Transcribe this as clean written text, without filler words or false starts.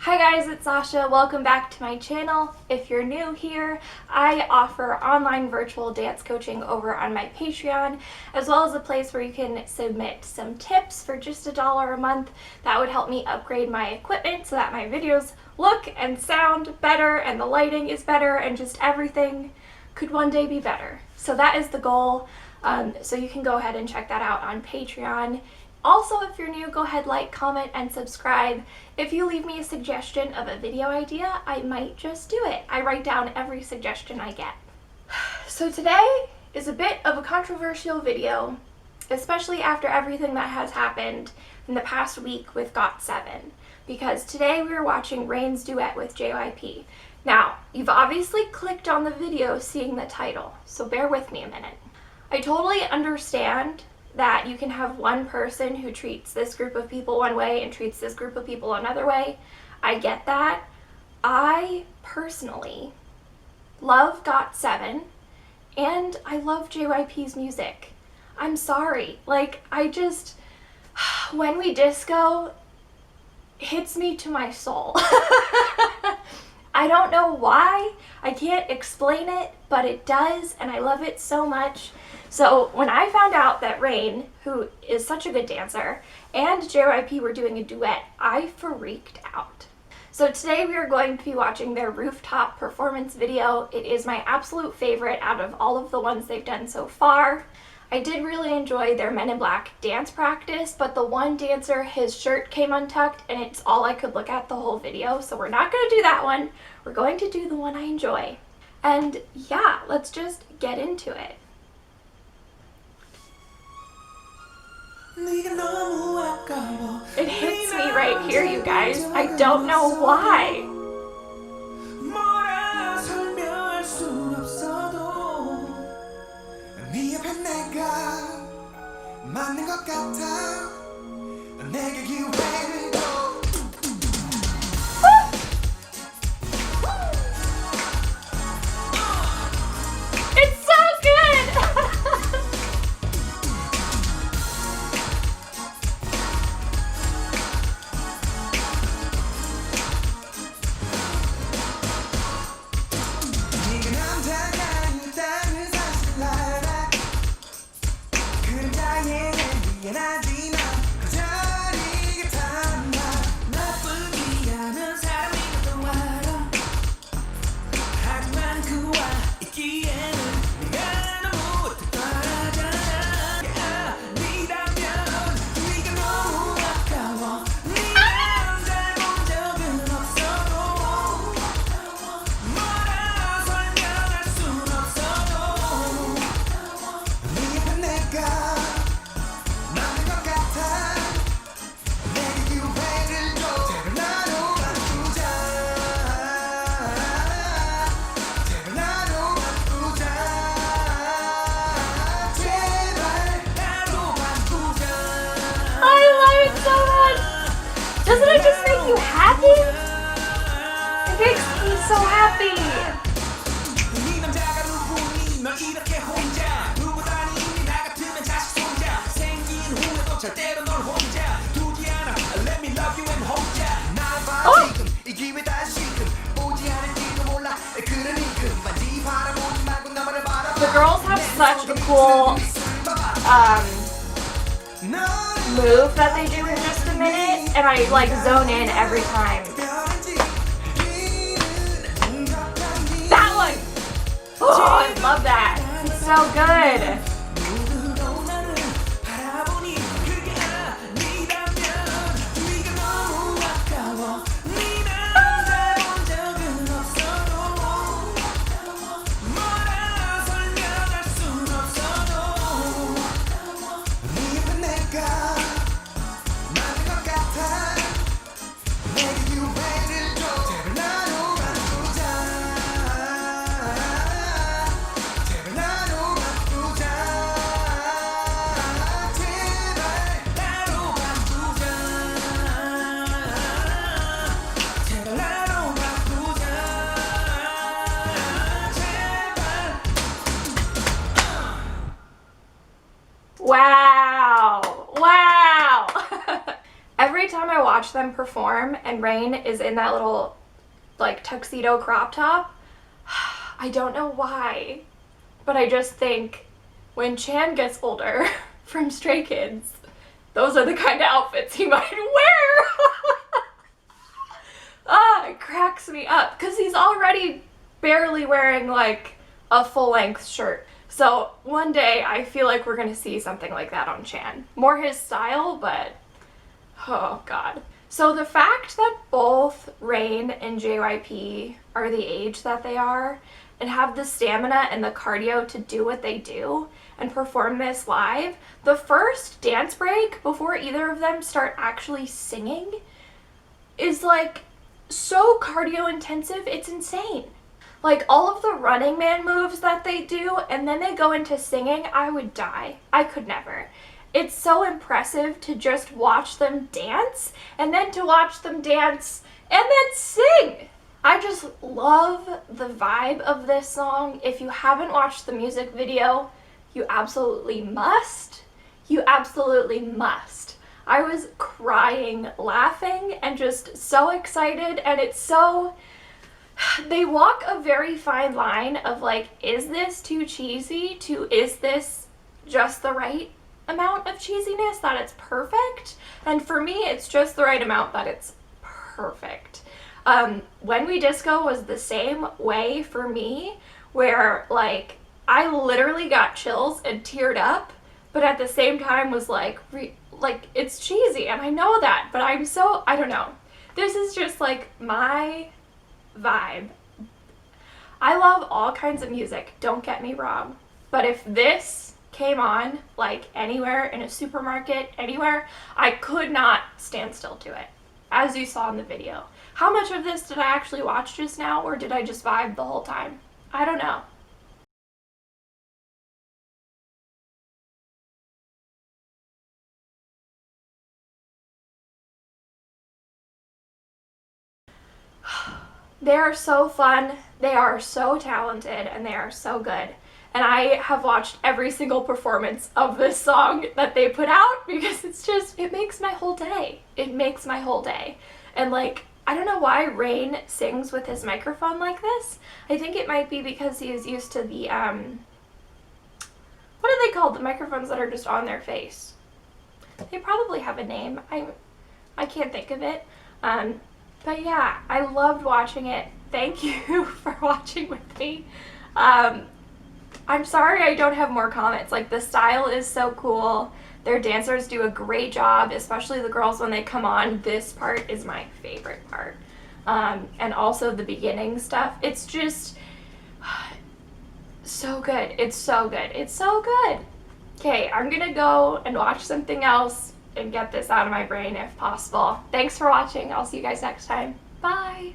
Hi guys, it's Sasha. Welcome back to my channel. If you're new here, I offer online virtual dance coaching over on my Patreon, as well as a place where you can submit some tips for just $1 a month. That would help me upgrade my equipment so that my videos look and sound better and the lighting is better and just everything could one day be better. So that is the goal. So you can go ahead and check that out on Patreon. Also, if you're new, go ahead, like, comment, and subscribe. If you leave me a suggestion of a video idea, I might just do it. I write down every suggestion I get. So today is a bit of a controversial video, especially after everything that has happened in the past week with GOT7, because today we were watching Rain's duet with JYP. Now, you've obviously clicked on the video seeing the title, so bear with me a minute. I totally understand that you can have one person who treats this group of people one way and treats this group of people another way. I get that. I personally love GOT7 and I love JYP's music. I'm sorry. When We Disco hits me to my soul. I don't know why. I can't explain it, but it does, and I love it so much. So when I found out that Rain, who is such a good dancer, and JYP were doing a duet, I freaked out. So today we are going to be watching their rooftop performance video. It is my absolute favorite out of all of the ones they've done so far. I did really enjoy their Men in Black dance practice, but the one dancer, his shirt came untucked and it's all I could look at the whole video, so we're not going to do that one. We're going to do the one I enjoy. And yeah, let's just get into it. It hits me right here, you guys. I don't know why. It's so good! Doesn't it just make you happy? It makes me so happy. Oh. The girls have such a cool move that they do in just a minute, and I zone in every time. That one! Oh, I love that. It's so good. watch them perform and Rain is in that little like tuxedo crop top, I don't know why, but I just think when Chan gets older from Stray Kids, those are the kind of outfits he might wear. It cracks me up because he's already barely wearing like a full-length shirt. So one day I feel like we're gonna see something like that on Chan. More his style, but oh god. So the fact that both Rain and JYP are the age that they are and have the stamina and the cardio to do what they do and perform this live, the first dance break before either of them start actually singing is like so cardio intensive, it's insane. Like all of the Running Man moves that they do and then they go into singing, I would die. I could never. It's so impressive to just watch them dance and then to watch them dance and then sing. I just love the vibe of this song. If you haven't watched the music video, you absolutely must. You absolutely must. I was crying, laughing, and just so excited, and it's so... They walk a very fine line of like, is this too cheesy to is this just the right amount of cheesiness that it's perfect? And for me, it's just the right amount that it's perfect. When We Disco was the same way for me, where like I literally got chills and teared up, but at the same time was like it's cheesy and I know that, but I'm so, I don't know. This is just like my vibe. I love all kinds of music, don't get me wrong, but if this came on like anywhere in a supermarket, anywhere, I could not stand still to it, as you saw in the video. How much of this did I actually watch just now, or did I just vibe the whole time? I don't know. They are so fun, they are so talented, and they are so good. And I have watched every single performance of this song that they put out because it's just, it makes my whole day. It makes my whole day. And like, I don't know why Rain sings with his microphone like this. I think it might be because he is used to the, what are they called? The microphones that are just on their face. They probably have a name. I can't think of it. But yeah, I loved watching it. Thank you for watching with me. I'm sorry I don't have more comments. Like, the style is so cool. Their dancers do a great job, especially the girls when they come on. This part is my favorite part. And also the beginning stuff. It's just so good. It's so good. It's so good. Okay, I'm gonna go and watch something else and get this out of my brain if possible. Thanks for watching. I'll see you guys next time. Bye!